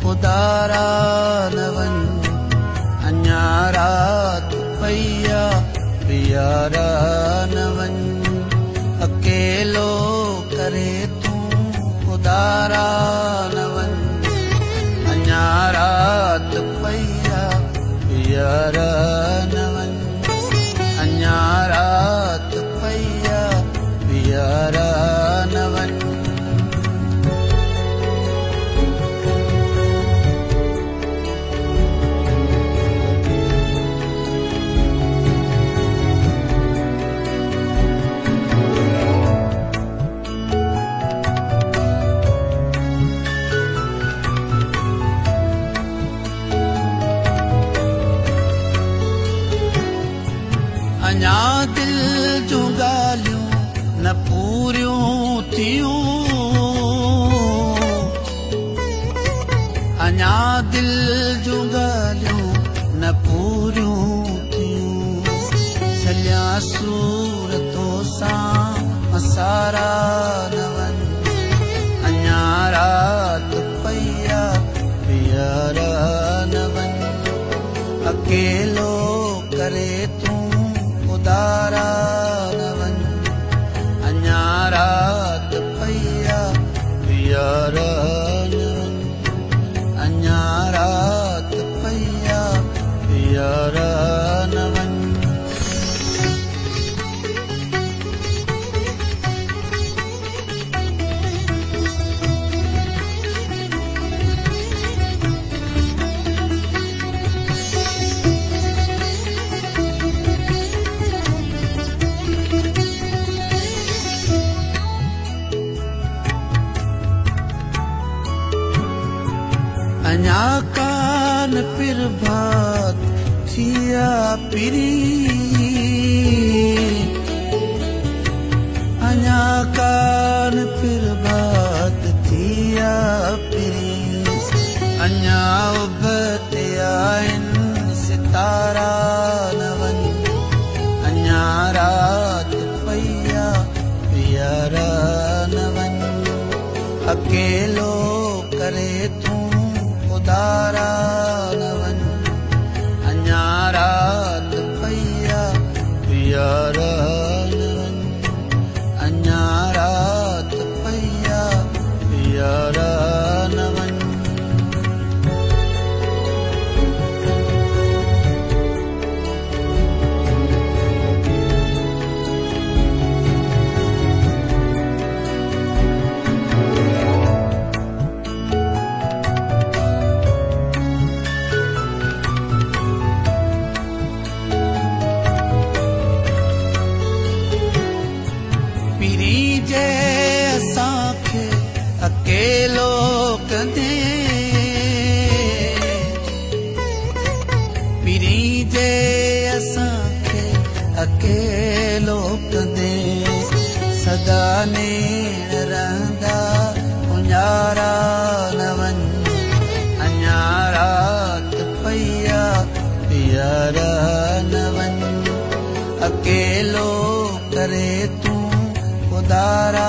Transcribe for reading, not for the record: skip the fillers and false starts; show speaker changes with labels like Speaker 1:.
Speaker 1: खुदारा न वन अञा रात पैया पियारा न वन अकेलो करे तूं खुदारा न वन अञा रात पैया पियारा न वन अञा रात पैया पियारा न वन अञा दिल जूं ॻाल्हियूं न पूरियूं थियूं अञा दिल जूं ॻाल्हियूं न पूरियूं थियूं छलिया सूरतो सां मसारा न वन अञा रात पैया पियारा न वन अकेलो करे तूं खुदारा न वन अञा रात पैया पियारा न वन अञा रात पैया पियारा न वन अञा कान पिर भात थिया पिरी अञा कान पिर भात थिया पिरी अञा उभते आहिनि सितारा न वन अञा रात पैया पियारा न वन अकेलो करे तूं खुदारा न वन अञा रात पैया पियारा न वन अञा रात पैया पियारा न वन जे असांखे अकेलो कंदे पीरी जे असांखे अकेलो कंदे सदा नेण रहंदा उञारा न वन अञा रात पैया पियारा न वन अकेलो करे तूं खुदारा